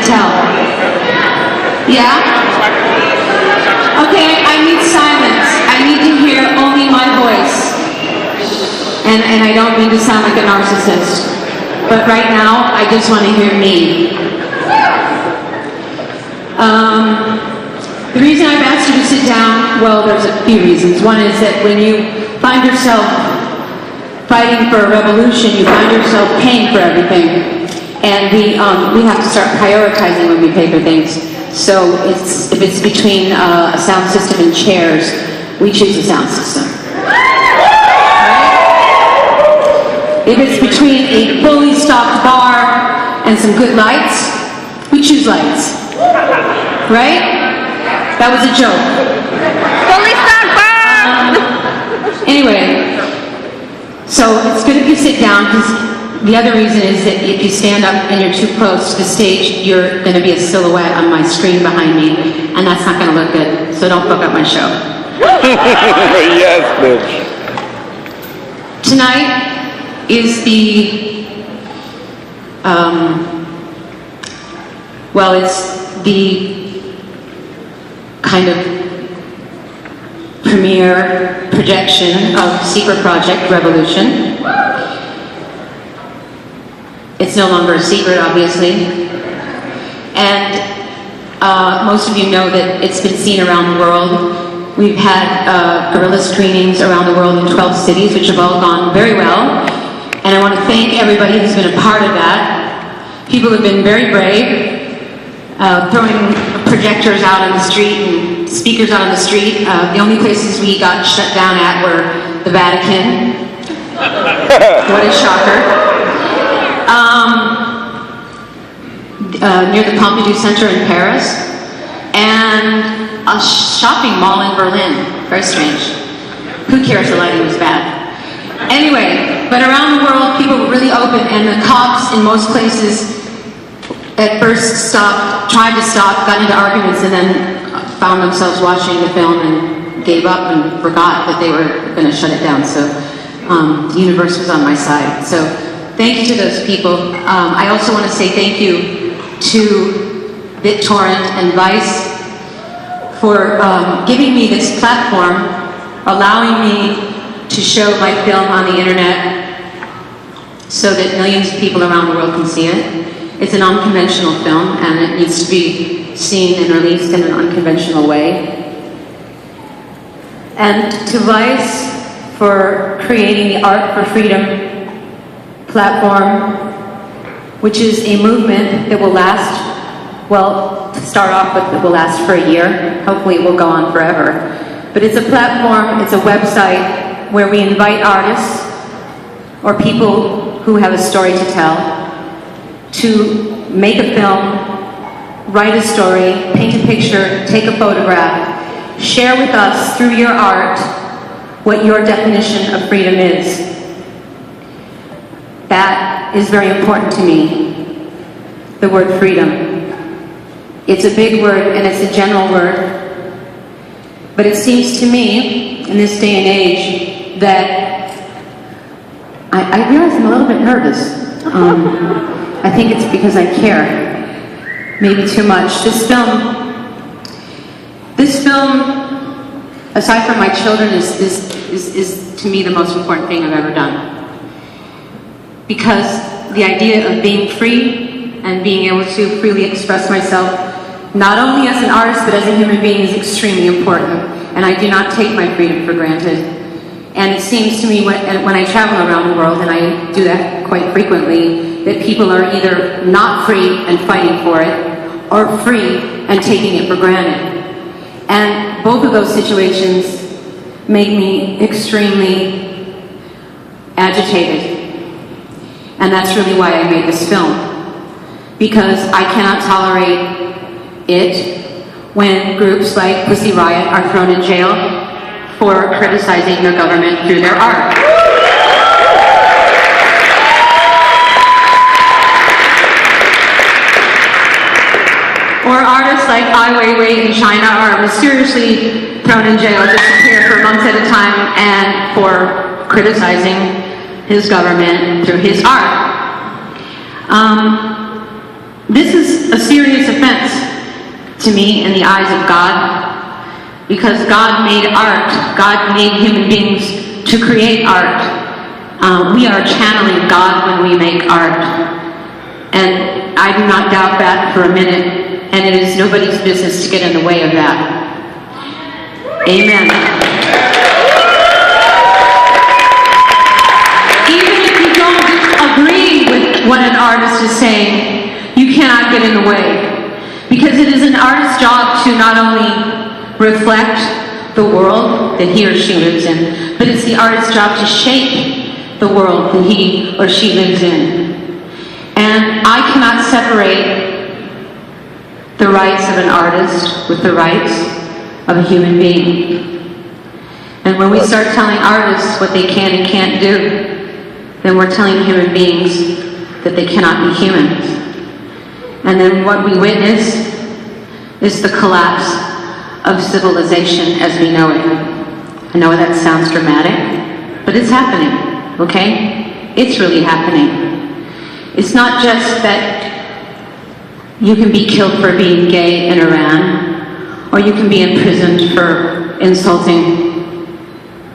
tell. Yeah? Okay, I need silence. I need to hear only my voice. And I don't mean to sound like a narcissist. But right now, I just want to hear me. The reason I've asked you to sit down, well, there's a few reasons. One is that when you find yourself fighting for a revolution, you find yourself paying for everything. And we have to start prioritizing when we pay for things. So if it's between a sound system and chairs, we choose a sound system. Right? If it's between a fully stocked bar and some good lights, we choose lights. Right? That was a joke. Fully stocked bar! Anyway, so it's good if you sit down, because the other reason is that if you stand up and you're too close to the stage, you're going to be a silhouette on my screen behind me, and that's not going to look good, so don't fuck up my show. Yes, bitch. Tonight is the, well, it's the kind of premiere projection of Secret Project Revolution. It's no longer a secret, obviously. And most of you know that it's been seen around the world. We've had guerrilla screenings around the world in 12 cities, which have all gone very well. And I want to thank everybody who's been a part of that. People have been very brave, throwing projectors out on the street and speakers out on the street. The only places we got shut down at were the Vatican. What a shocker. Near the Pompidou Center in Paris, and a shopping mall in Berlin. Very strange. Who cares? The lighting was bad. Anyway, but around the world, people were really open, and the cops in most places at first tried to stop, got into arguments, and then found themselves watching the film and gave up and forgot that they were going to shut it down. So the universe was on my side. So thank you to those people. I also want to say thank you to BitTorrent and Vice for giving me this platform, allowing me to show my film on the internet so that millions of people around the world can see it. It's an unconventional film, and it needs to be seen and released in an unconventional way. And to Vice for creating the Art for Freedom platform, which is a movement that will last, well, to start off with, it will last for a year. Hopefully it will go on forever. But it's a platform, it's a website where we invite artists or people who have a story to tell to make a film, write a story, paint a picture, take a photograph, share with us through your art what your definition of freedom is. That is very important to me, the word freedom. It's a big word and it's a general word, but it seems to me, in this day and age, that I realize I'm a little bit nervous. I think it's because I care, maybe too much. This film, aside from my children, is to me the most important thing I've ever done. Because the idea of being free and being able to freely express myself, not only as an artist but as a human being, is extremely important. And I do not take my freedom for granted. And it seems to me when I travel around the world, and I do that quite frequently, that people are either not free and fighting for it, or free and taking it for granted. And both of those situations make me extremely agitated. And that's really why I made this film. Because I cannot tolerate it when groups like Pussy Riot are thrown in jail for criticizing their government through their art. Or artists like Ai Weiwei in China are mysteriously thrown in jail, disappear for months at a time, and for criticizing his government through his art. This is a serious offense to me in the eyes of God, because God made art. God made human beings to create art. We are channeling God when we make art. And I do not doubt that for a minute, and it is nobody's business to get in the way of that. Amen. Even if you don't agree with what an artist is saying, you cannot get in the way. Because it is an artist's job to not only reflect the world that he or she lives in, but it's the artist's job to shape the world that he or she lives in. And I cannot separate the rights of an artist with the rights of a human being. And when we start telling artists what they can and can't do, then we're telling human beings that they cannot be humans. And then what we witness is the collapse of civilization as we know it. I know that sounds dramatic, but it's happening, okay? It's really happening. It's not just that you can be killed for being gay in Iran, or you can be imprisoned for insulting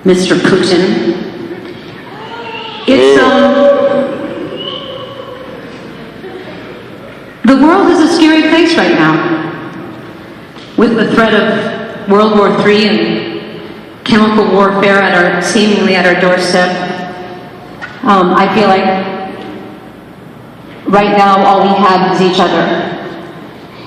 Mr. Putin. It's, the world is a scary place right now, with the threat of World War III and chemical warfare seemingly at our doorstep. I feel like right now all we have is each other.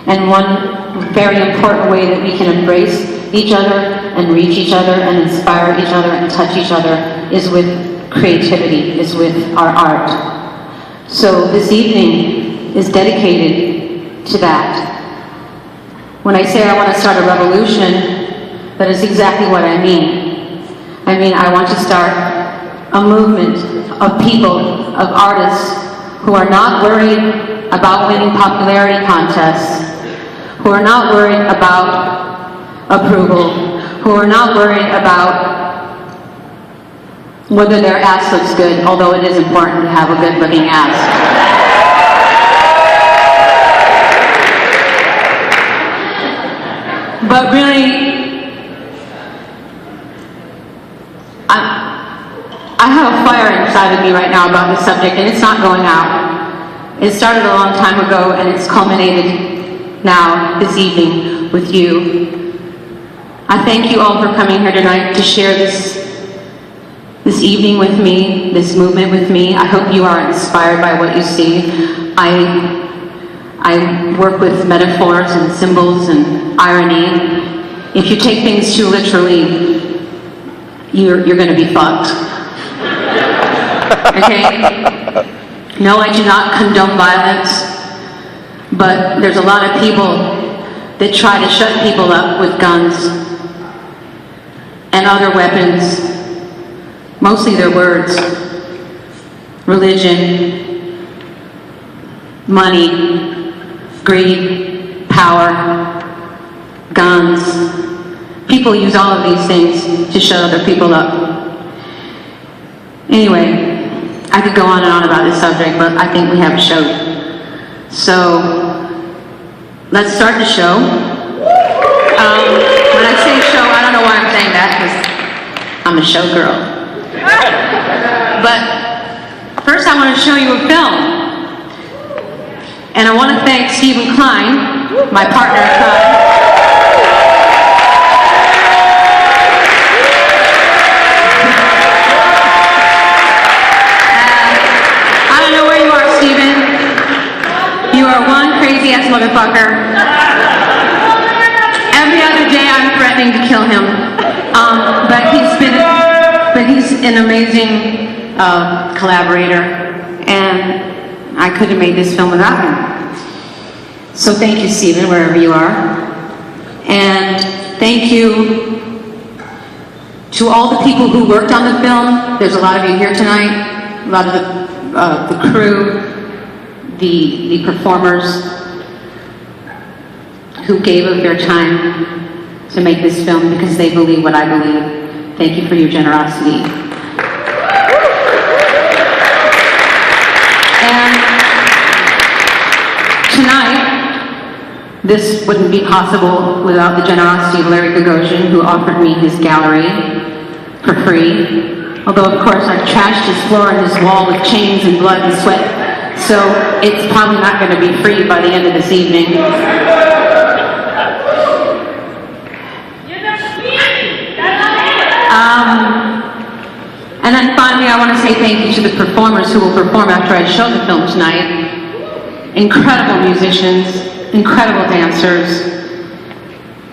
And one very important way that we can embrace each other and reach each other and inspire each other and touch each other is with creativity, is with our art. So this evening is dedicated to that. When I say I want to start a revolution, that is exactly what I mean. I mean, I want to start a movement of people, of artists, who are not worried about winning popularity contests, who are not worried about approval, who are not worried about whether their ass looks good, although it is important to have a good-looking ass. But really, I have a fire inside of me right now about this subject, and it's not going out. It started a long time ago, and it's culminated now, this evening, with you. I thank you all for coming here tonight to share this evening with me, this movement with me. I hope you are inspired by what you see. I work with metaphors and symbols and irony. If you take things too literally, you're going to be fucked. Okay? No, I do not condone violence, but there's a lot of people that try to shut people up with guns and other weapons, mostly their words, religion, money, greed, power, guns. People use all of these things to shut other people up. Anyway, I could go on and on about this subject, but I think we have a show. So, let's start the show. When I say show, I don't know why I'm saying that, because I'm a show girl. But first I want to show you a film. And I want to thank Stephen Klein, my partner in crime. I don't know where you are, Stephen. You are one crazy-ass motherfucker. Every other day I'm threatening to kill him. But he's an amazing collaborator. And I couldn't have made this film without him. So thank you, Stephen, wherever you are. And thank you to all the people who worked on the film. There's a lot of you here tonight, a lot of the crew, the performers who gave of their time to make this film because they believe what I believe. Thank you for your generosity. And to tonight, this wouldn't be possible without the generosity of Larry Gagosian, who offered me his gallery for free. Although, of course, I've trashed his floor and his wall with chains and blood and sweat, so it's probably not going to be free by the end of this evening. And then finally, I want to say thank you to the performers who will perform after I show the film tonight. Incredible musicians, incredible dancers.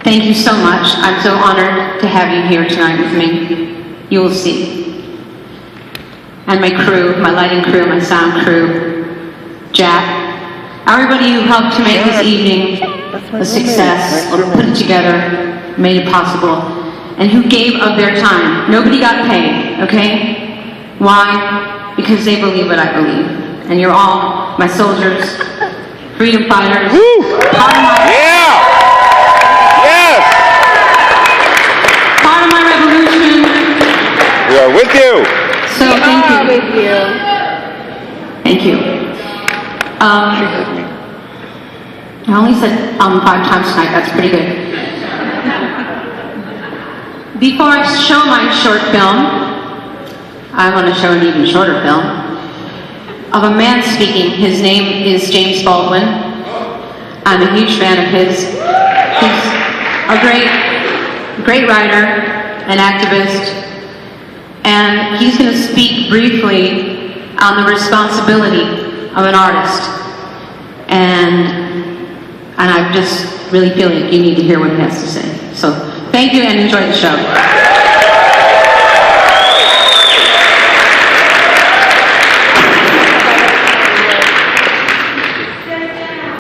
Thank you so much. I'm so honored to have you here tonight with me. You will see. And my crew, my lighting crew, my sound crew, Jack, everybody who helped to make this evening a success, or put it together, made it possible, and who gave of their time. Nobody got paid, okay? Why? Because they believe what I believe. And you're all my soldiers, freedom fighters, part of my... Yeah! Yes! Part of my revolution. We are with you! So thank you. With you. Thank you. I only said 5 times tonight, that's pretty good. Before I show my short film, I want to show an even shorter film of a man speaking. His name is James Baldwin. I'm a huge fan of his. He's a great writer, an activist, and he's going to speak briefly on the responsibility of an artist. And I just really feel like you need to hear what he has to say. So thank you and enjoy the show.